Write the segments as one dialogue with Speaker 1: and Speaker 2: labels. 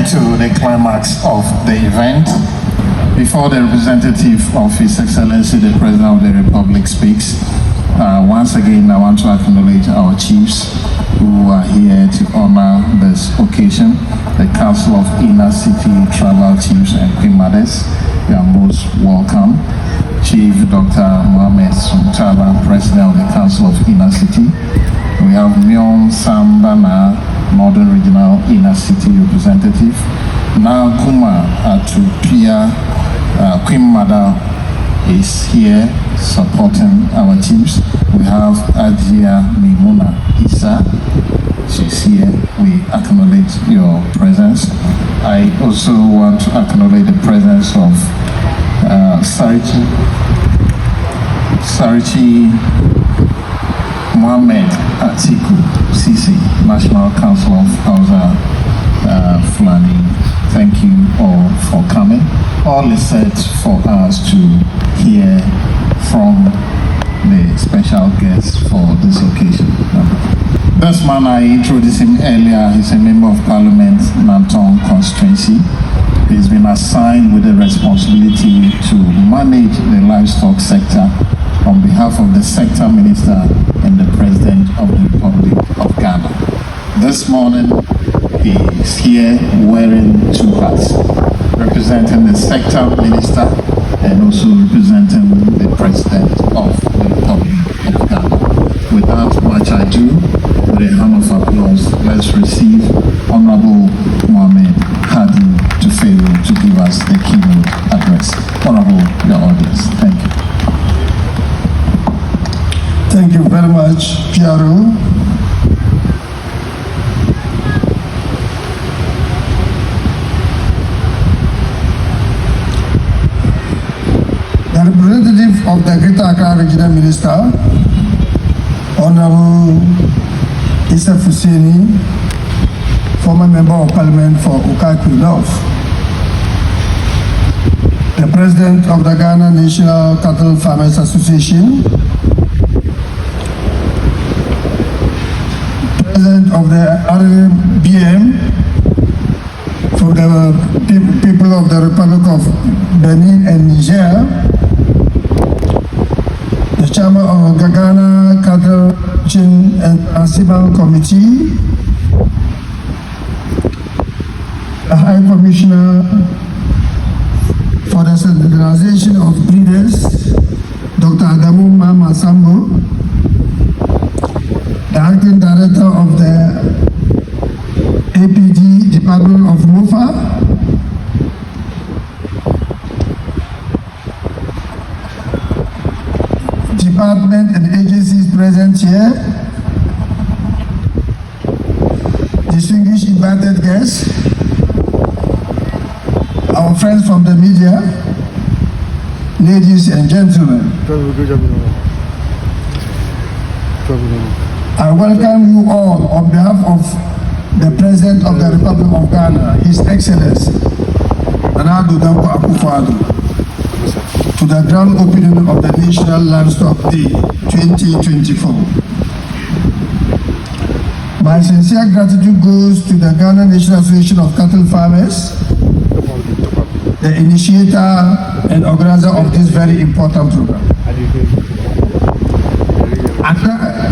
Speaker 1: to the climax of the event. Before the representative of His Excellency, the President of the Republic speaks, once again, I want to acknowledge our chiefs who are here to honor this occasion. The Council of Inner City Tribal Chiefs and Queen Mothers, you are most welcome. Chief Dr. Mohammed Suntala, President of the Council of Inner City. We have Myon Sambana, Northern Regional Inner City Representative. Now Kuma Atupia, Queen Mother is here supporting our chiefs. We have Ajia Mimuna Isa. She's here. We acknowledge your presence. I also want to acknowledge the presence of Sarichi Mohammed Atiku, CC, National Council of Hausa Fulani. Thank you all for coming. All is set for us to hear from the special guest for this occasion. This man, I introduced him earlier. He's a member of Parliament, Nantong constituency. He's been assigned with the responsibility to manage the livestock sector on behalf of the sector minister and the President of the Republic of Ghana. This morning, he is here wearing two hats, representing the sector minister and also representing the President of the Republic of Ghana. Without much ado, with a hand of applause, let's receive Honorable Mohammed Hadi Tufelu to give us the keynote address. Honorable, your audience. Thank you.
Speaker 2: Thank you very much, Piero. The representative of the Greater Accra Regional Minister, Honorable Issa Fuseni, former Member of Parliament for Okaki North, the President of the Ghana National Cattle Farmers Association, President of the RBM for the people of the Republic of Benin and Niger, the Chairman of the Ghana Cattle Chin and Symbolic Committee, the High Commissioner for the Standardization of Breeders, Dr. Adamu Mama Sambo, the Acting Director of the APD Department of MOFA, department and agencies present here, distinguished invited guests, our friends from the media, ladies and gentlemen. I welcome you all on behalf of the President of the Republic of Ghana, His Excellency Nana Addo Dankwa Akufo-Addo, to the grand opening of the National Livestock Day 2024. My sincere gratitude goes to the Ghana National Association of Cattle Farmers, the initiator and organizer of this very important program.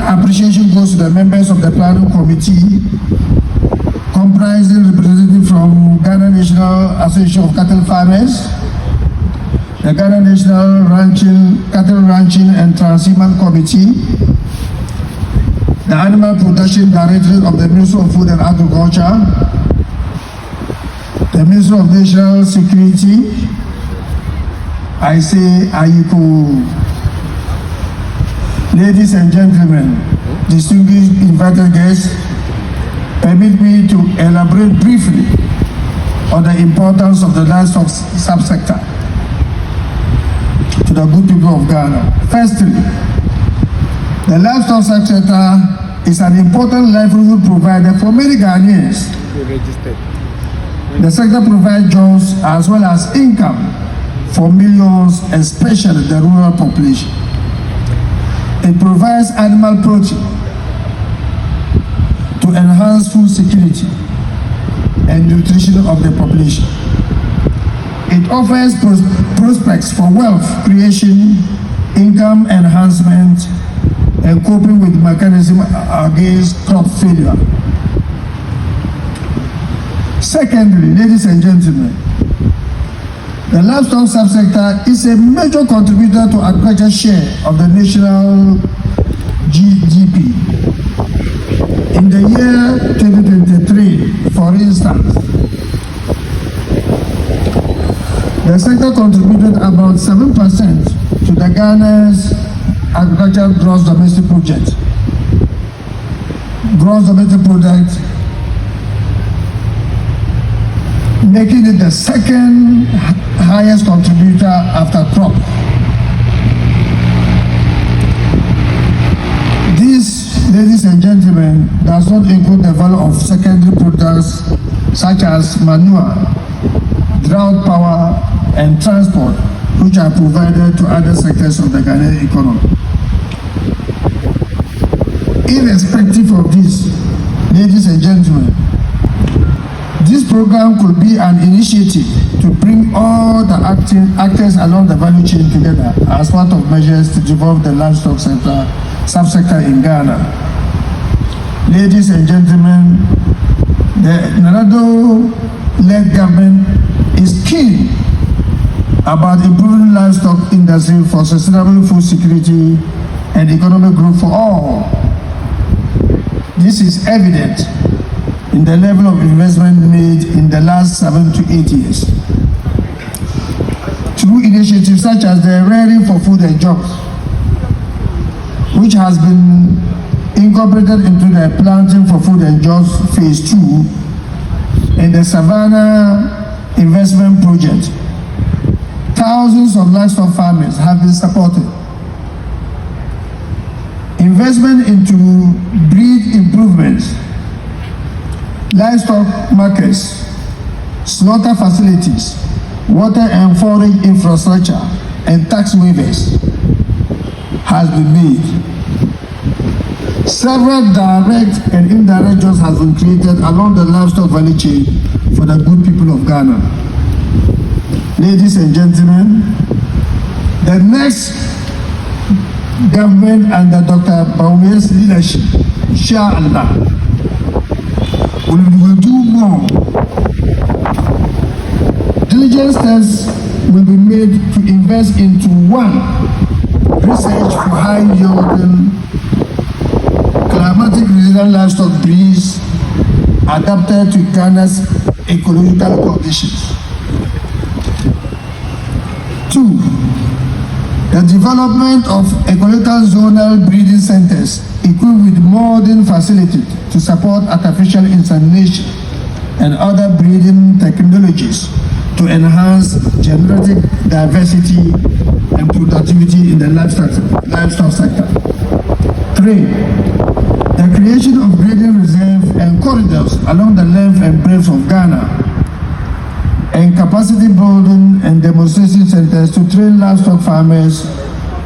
Speaker 2: Appreciation goes to the members of the planning committee, comprising representatives from Ghana National Association of Cattle Farmers, the Ghana National Cattle Ranching and Transshipment Committee, the Animal Protection Directorate of the Ministry of Food and Agriculture, the Ministry of National Security, I say Ayiko. Ladies and gentlemen, distinguished invited guests, permit me to elaborate briefly on the importance of the livestock subsector to the good people of Ghana. Firstly, the livestock subsector is an important livelihood provider for many Ghanaians. The sector provides jobs as well as income for millions, especially the rural population. It provides animal protein to enhance food security, and nutrition of the population. It offers prospects for wealth creation, income enhancement, and coping with mechanism against crop failure. Secondly, ladies and gentlemen, the livestock subsector is a major contributor to agriculture's share of the national GDP. In the year 2023, for instance, the sector contributed about 7% to the Ghana's agricultural gross domestic product, making it the second highest contributor after crop. This, ladies and gentlemen, does not include the value of secondary products such as manure, drought power, and transport, which are provided to other sectors of the Ghanaian economy. Irrespective of this, ladies and gentlemen, this program could be an initiative to bring all the actors along the value chain together as part of measures to develop the livestock subsector in Ghana. Ladies and gentlemen, the Nana-Addo-led government is keen about improving livestock industry for sustainable food security and economic growth for all. This is evident in the level of investment made in the last 7 to 8 years through initiatives such as the Rearing for Food and Jobs, which has been incorporated into the Planting for Food and Jobs Phase 2 and the Savannah Investment Project. Thousands of livestock farmers have been supported. Investment into breed improvements, livestock markets, slaughter facilities, water and forage infrastructure, and tax waivers has been made. Several direct and indirect jobs have been created along the livestock value chain for the good people of Ghana. Ladies and gentlemen, the next government under Dr. Bawumia's leadership, inshallah, will do more. Diligent steps will be made to invest into one, research for high-yielding, climatic resilient livestock breeds adapted to Ghana's ecological conditions. 2. The development of ecological zonal breeding centers equipped with modern facilities to support artificial insemination and other breeding technologies to enhance genetic diversity and productivity in the livestock sector. 3. The creation of breeding reserves and corridors along the length and breadth of Ghana, and capacity building and demonstration centers to train livestock farmers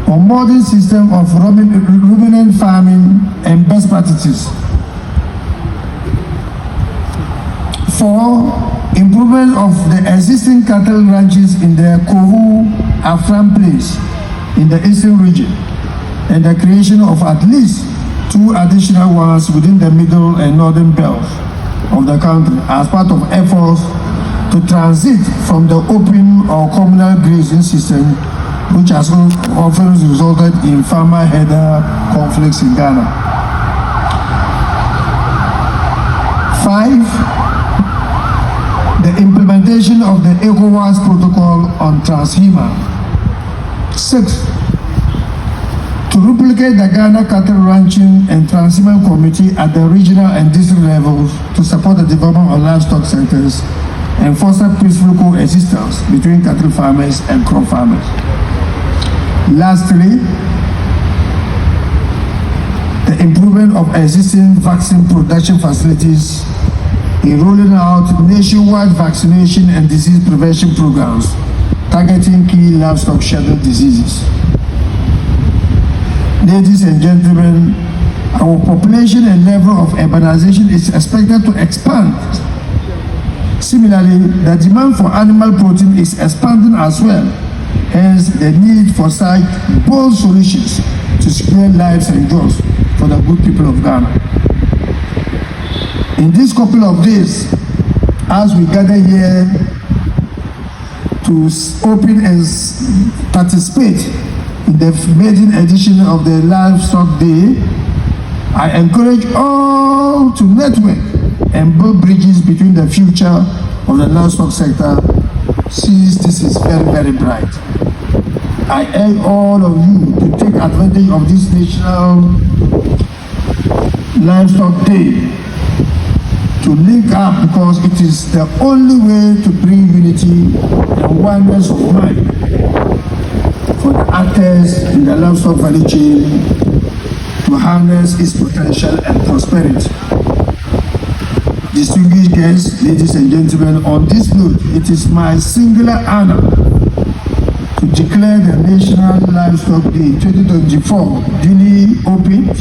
Speaker 2: on modern system of ruminant farming and best practices. 4. Improvement of the existing cattle ranches in the Kovu Afram Place in the eastern region, and the creation of at least 2 additional ones within the middle and northern belt of the country as part of efforts to transit from the open or communal grazing system, which has often resulted in farmer-herder conflicts in Ghana. 5. The implementation of the ECOWAS protocol on transhuman. 6. To replicate the Ghana Cattle Ranching and Transhuman Committee at the regional and district levels to support the development of livestock sectors and foster peaceful coexistence between cattle farmers and crop farmers. Lastly, the improvement of existing vaccine production facilities in rolling out nationwide vaccination and disease prevention programs targeting key livestock scheduled diseases. Ladies and gentlemen, our population and level of urbanization is expected to expand Similarly, the demand for animal protein is expanding as well. Hence, the need for such bold solutions to secure lives and jobs for the good people of Ghana. In this couple of days, as we gather here to open and participate in the maiden edition of the Livestock Day, I encourage all to network and build bridges between the future of the livestock sector, since this is very, very bright. I urge all of you to take advantage of this National Livestock Day to link up, because it is the only way to bring unity and oneness of mind for the actors in the livestock value chain to harness its potential and prosperity. Distinguished guests, ladies and gentlemen, on this note, it is my singular honor to declare the National Livestock Day 2024 duly opened.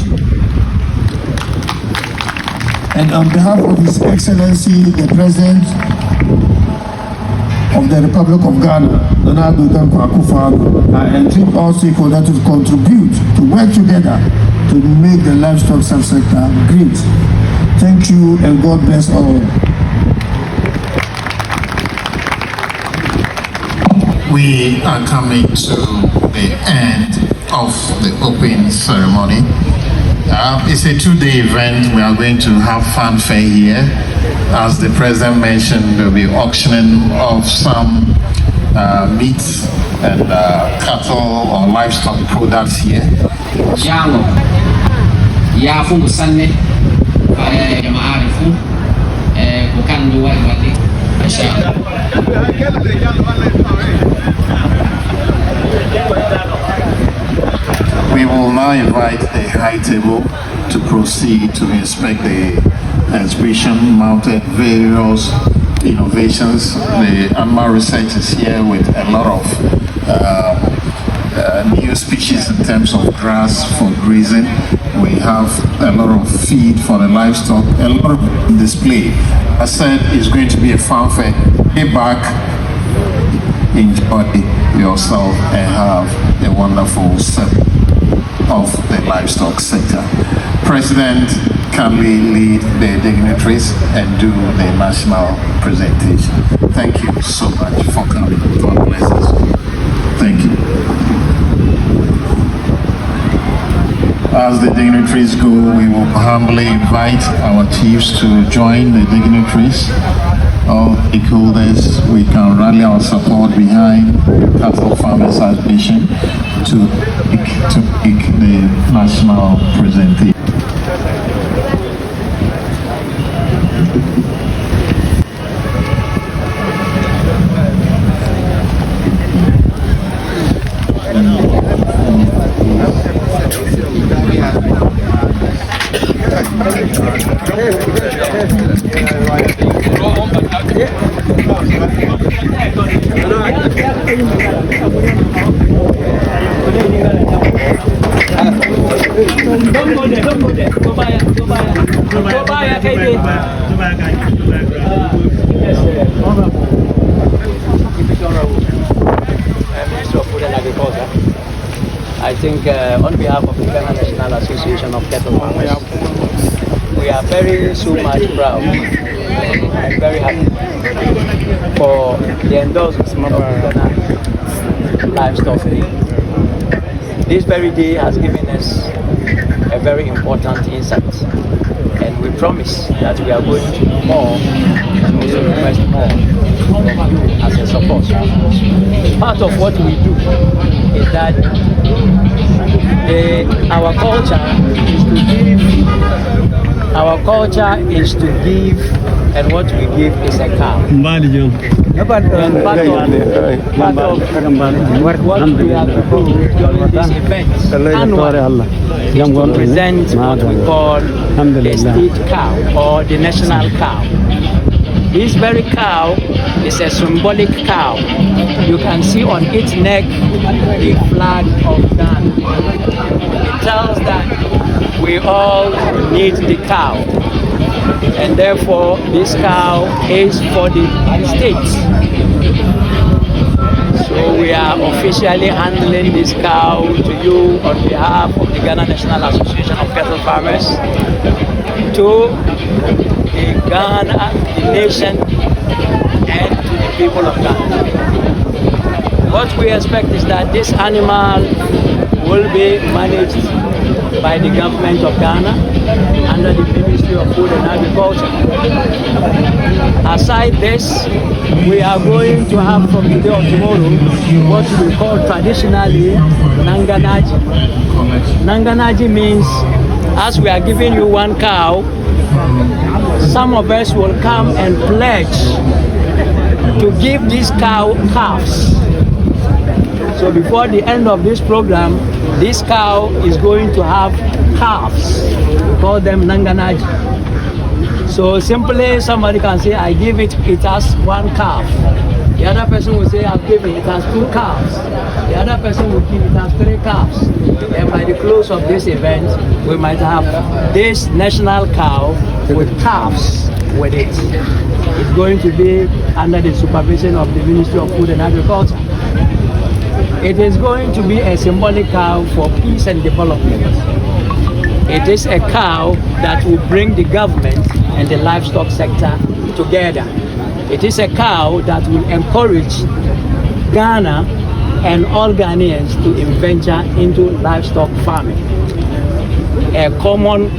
Speaker 2: And on behalf of His Excellency, the President of the Republic of Ghana, Donald Akufo-Addo, I entreat all stakeholders to contribute, to work together to make the livestock subsector great. Thank you and God bless all.
Speaker 1: We are coming to the end of the opening ceremony. It's a two-day event. We are going to have fanfare here. As the President mentioned, there will be auctioning of some meat and cattle or livestock products here. We will now invite the high table to proceed to inspect the exhibition, mounted various innovations. The animal research is here with a lot of new species in terms of grass for grazing. We have a lot of feed for the livestock, a lot of display. I said it's going to be a fanfare. Get back, enjoy yourself, and have a wonderful set of the livestock sector. President kindly lead the dignitaries and do the national presentation. Thank you so much for coming. God bless us. Thank you. As the dignitaries go, we will humbly invite our chiefs to join the dignitaries. All stakeholders, we can rally our support behind Cattle Farmers Association to pick the national presentation.
Speaker 3: I think on behalf of the Ghana National Association of Cattle Farmers, we are so much proud and very happy for the endorsement of the Ghana Livestock Day. This very day has given us a very important insight, and we promise that we are going to do more and also request more from you as a support. Part of what we do is that our culture is to give, and what we give is a cow. And part of what we have to do during this event annually is to present what we call the state cow or the national cow. This very cow is a symbolic cow. You can see on its neck the flag of Ghana. It tells that we all need the cow. and therefore this cow is for the state. So we are officially handling this cow to you on behalf of the Ghana National Association of Cattle Farmers, to the Ghana, the nation, and to the people of Ghana. What we expect is that this animal will be managed by the government of Ghana under the Ministry of Food and Agriculture. Aside this, we are going to have from today or tomorrow what we call traditionally Nanganaji. Nanganaji means as we are giving you one cow, some of us will come and pledge to give this cow calves. So before the end of this program, this cow is going to have calves. We call them Nanganaji. So simply somebody can say, I give it, it has one calf. The other person will say, I've given it, has two calves. The other person will give it, has three calves. And by the close of this event, we might have this national cow with calves with it. It's going to be under the supervision of the Ministry of Food and Agriculture. It is going to be a symbolic cow for peace and development. It is a cow that will bring the government and the livestock sector together. It is a cow that will encourage Ghana and all Ghanaians to venture into livestock farming. A common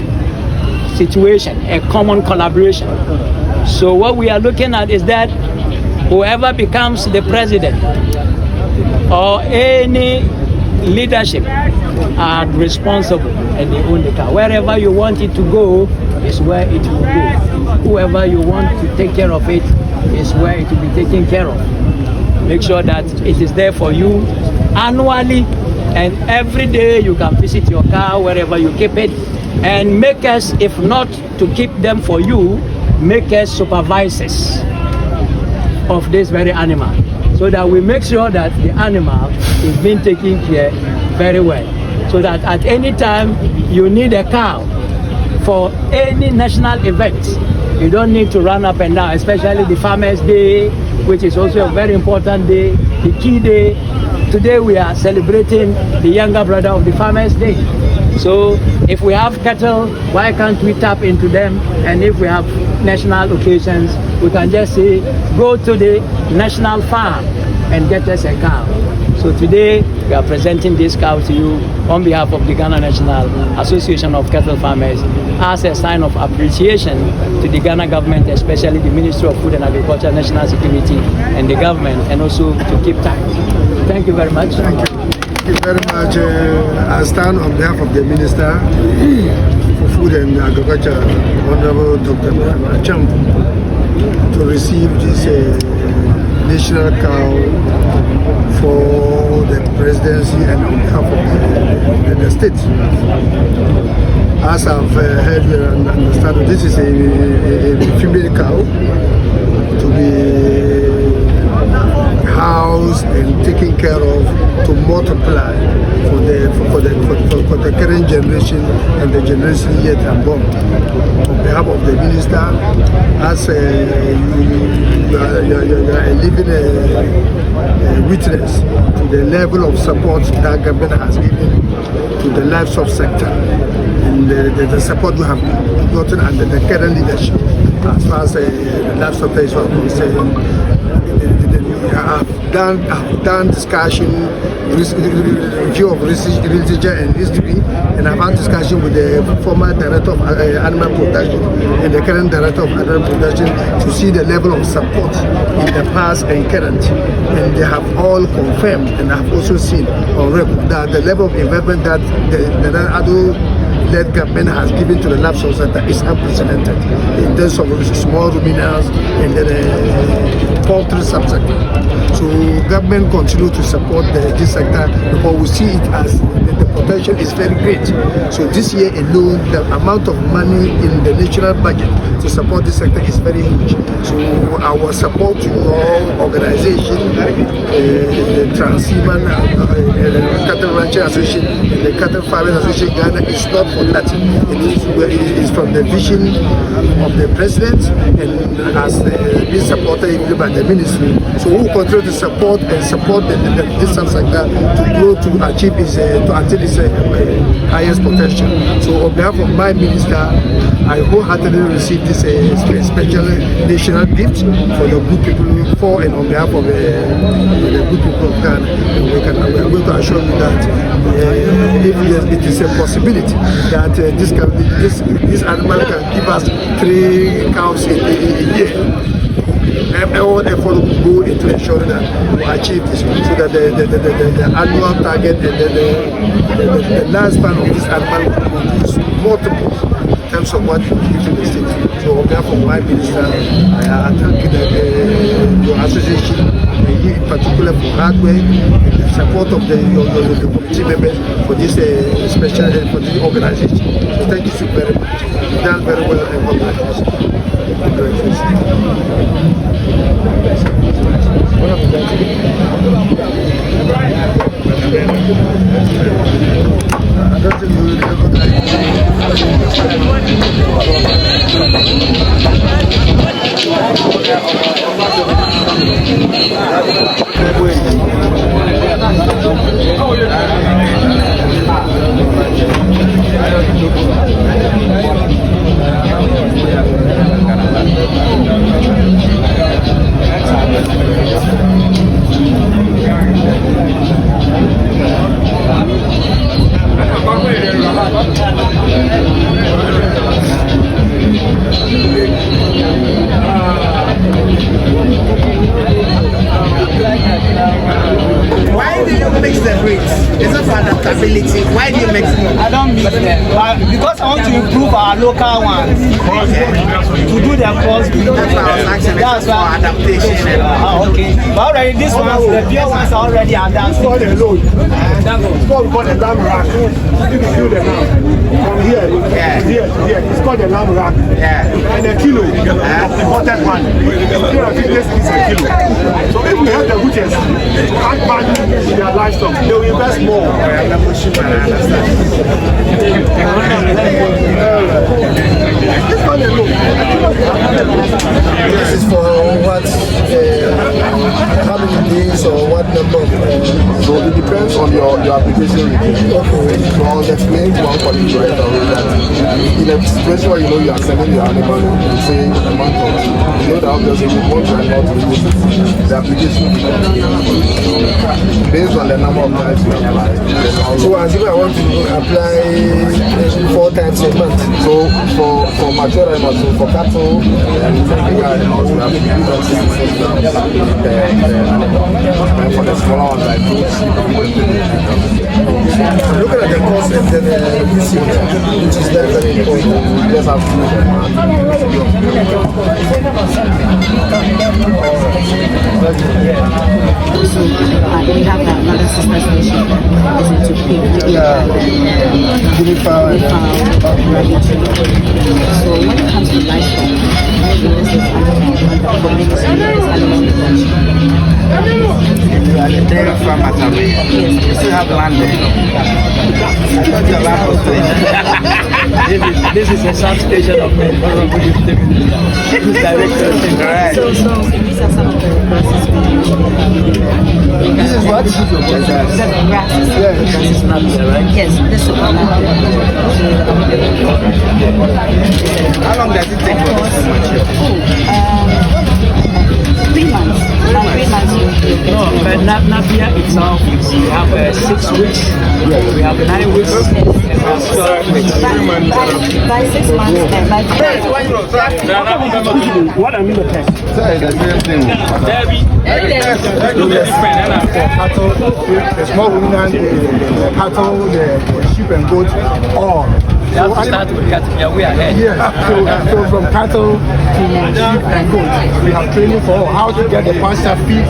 Speaker 3: situation, a common collaboration. So what we are looking at is that whoever becomes the president or any leadership are responsible and they own the cow. Wherever you want it to go is where it will go. Whoever you want to take care of it is where it will be taken care of. Make sure that it is there for you annually, and every day you can visit your cow wherever you keep it, and make us, if not to keep them for you, make us supervisors of this very animal, so that we make sure that the animal is being taken care very well, so that at any time you need a cow for any national event, you don't need to run up and down, especially the Farmers' Day, which is also a very important day, the key day. Today we are celebrating the younger brother of the Farmers' Day. So if we have cattle, why can't we tap into them? And if we have national occasions, we can just say, go to the national farm and get us a cow. So today we are presenting this cow to you on behalf of the Ghana National Association of Cattle Farmers as a sign of appreciation to the Ghana government, especially the Ministry of Food and Agriculture, National Security, and the government, and also to keep time. Thank you very much.
Speaker 2: Thank you very much. I stand on behalf of the Minister for Food and Agriculture, Honorable Dr. Acham, to receive this national cow for the presidency and on behalf of the state. As I've heard and understand, this is a female cow to be housed and taken care of to multiply for the current generation and the generation yet unborn. On behalf of the minister, as you are a living witness to the level of support that government has given to the livestock sector and the support we have gotten under the current leadership as far as the livestock is concerned. I've done discussion, review of literature and history, and I've had discussion with the former director of animal protection and the current director of animal protection to see the level of support in the past and current. And they have all confirmed, and I've also seen on record that the level of investment that the adult-led government has given to the livestock sector is unprecedented in terms of small ruminants and the poultry subsector. So government continue to support this sector because we see it as the potential is very great. So this year alone, the amount of money in the national budget to support this sector is very huge. So our support to all organizations, the Trans-Human Cattle Rancher Association, and the Cattle Farmers Association Ghana is not
Speaker 4: for nothing. It is from the vision of the president and has been supported even by the ministry. So we will continue to support this sector to grow to achieve to attain its highest potential. So on behalf of my minister, I wholeheartedly receive this special national gift for the good people for and on behalf of the good people of Ghana. We are going to assure you that if it is a possibility that this animal can give us 3 cows a year. All effort will go into ensuring that we achieve this, so that the annual target and the lifespan of this animal is multiple in terms of what we give to the state. So on behalf of my minister, I thank your association, in particular for hard work, the support of the committee members for this special for this organization. So thank you so very much. You've done very well and congratulations.
Speaker 5: Why do you mix the breeds? Is it for adaptability? Why do you mix them?
Speaker 3: I don't mix them, but because I want to improve our local ones. To do the crossbreed.
Speaker 5: That's why I was asking. That's for adaptation.
Speaker 3: Okay. But already these ones, the pure ones are already adapted.
Speaker 4: It's called the lamb rack. You can feel the lamb. From here, here, it's called the lamb rack. And a kilo of the bottom one. This is a kilo. So if we have the butchers add value to their livestock, they will invest more. This is for what? How many days or what number? So it depends on your application. Okay. So I'll explain one for you right away that in a situation where you know you are selling your animal, say a month or two, you know that obviously you want your animal to use the application based on the number of times you apply. So as if I want to apply 4 times a month. So for mature animals, so for cattle and bigger animals, we have to give them 66 grams per animal. And for the smaller ones like goats, looking at the cost and then usage, which is very, very important. We just have to do
Speaker 6: Also, we have that mother sister station to pay So when it comes to livestock, this is animal
Speaker 5: You are the dairy farmer, you still have land there. Your land was
Speaker 3: This is a substation of the director.
Speaker 5: Right.
Speaker 6: So these are some of the grasses
Speaker 5: This is what?
Speaker 6: the grasses.
Speaker 3: This is not there, right?
Speaker 6: Yes, this is one.
Speaker 5: How long does it take for this to mature?
Speaker 6: 3 months. About 3 months.
Speaker 3: No, but Napier itself, we have 6 weeks, we have 9 weeks, and we have 12 weeks.
Speaker 6: By 6 months, by 3
Speaker 4: what I mean the test.
Speaker 5: Sorry, the same thing.
Speaker 4: Cattle, the small ruminant, the cattle, the sheep and goats, all.
Speaker 3: You have to start with cattle, yeah, we are ahead.
Speaker 4: Yes, so from cattle to sheep and goats, we have training for how to get the pasture feed.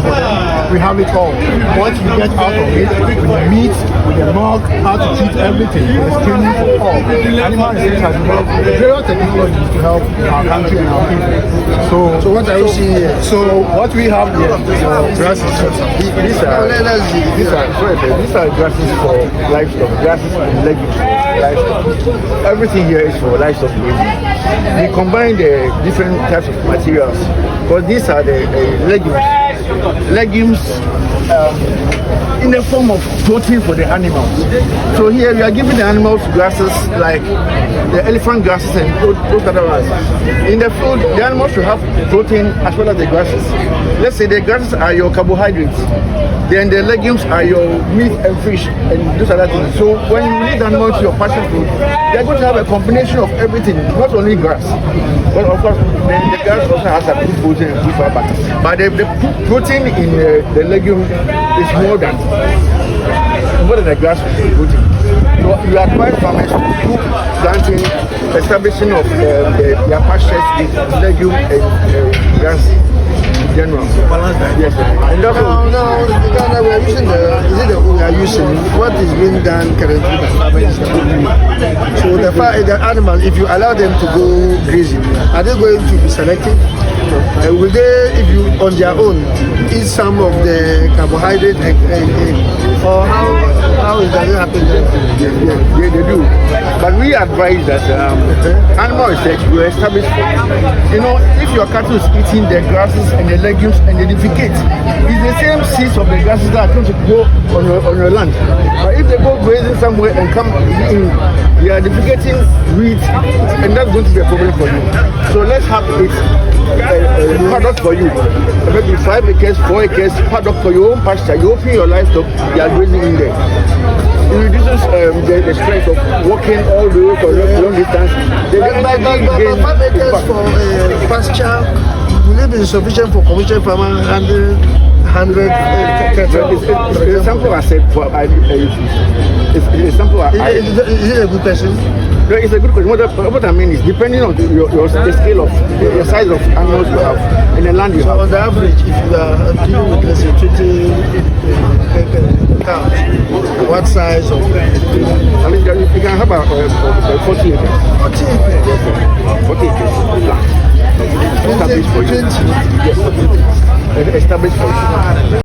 Speaker 4: We have it all. Once we get out of it, with the meat, with the milk, how to treat everything. There's training for all. Animal research has developed various technologies to help our country and our people. So what are you seeing here? So what we have here is grasses. These are grasses for livestock, grasses and legumes. livestock. Everything here is for livestock grazing. We combine the different types of materials, but these are the legumes. Legumes in the form of protein for the animals. So here we are giving the animals grasses like the elephant grasses and those other ones. In the food, the animals should have protein as well as the grasses. Let's say the grasses are your carbohydrates, then the legumes are your meat and fish and those other things. So when you lead animals to your pasture food, they're going to have a combination of everything, not only grass. But of course, the grass also has a good protein and good fiber. But the protein in the legume is more than the grass protein. So you advise farmers to do planting, establishing of their pastures with legume and grass. General. Yes, and that's
Speaker 2: Now, Ghana, we are using we are using what is being done currently by farmers. So the animal, if you allow them to go grazing, are they going to be selective? Will they, if you on their own, eat some of the carbohydrate or how is that happening?
Speaker 4: They do. But we advise that animal research will establish, if your cattle is eating the grasses and the legumes and they defecate, it's the same seeds of the grasses that are going to go on your land. But if they go grazing somewhere and come in, they are defecating weeds, and that's going to be a problem for you. So let's have it paddock for you. Maybe 5 acres, 4 acres, paddock for your own pasture. You open your livestock, they are grazing in there. It reduces the strength of walking all the way for long distance.
Speaker 2: But 5 acres for pasture, will it be sufficient for commercial farmer 100 cattle?
Speaker 4: It's sample I said for it's sample
Speaker 2: Is it a good question?
Speaker 4: No, it's a good question. What I mean is depending on the scale of the size of animals you have and the land you have.
Speaker 2: On the average, if you are dealing with, let's say, 20 cows, what size of?
Speaker 4: I mean, you can have 40 acres. 40 acres. 40 acres. Established for you. Yes. Established for you.